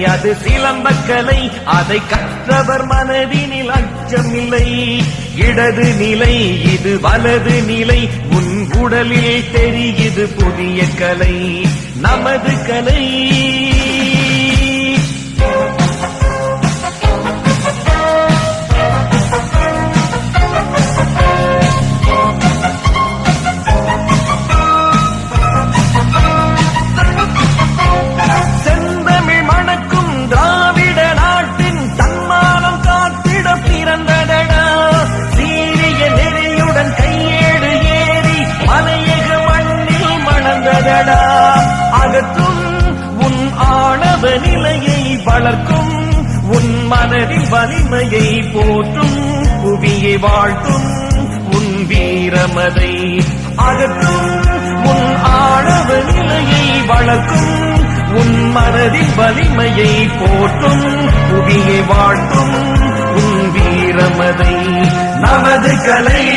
அது சிலம்பக்கலை. அதை கற்றவர் மனதினில் அச்சமில்லை. இடது நிலை இது வலது நிலை, உன் உடலில் தெரியுது புதிய கலை, நமது கலை. அகற்றும் உன் ஆணவ நிலையை வளர்க்கும், உன் மனதின் வலிமையை போற்றும், புவியை வாழ்த்தும் உன் வீரமதை. அகற்றும் உன் ஆணவ நிலையை வளர்க்கும், உன் மனதின் வலிமையை போற்றும், புவியை வாழ்த்தும் உன் வீரமதை, நமது கலை.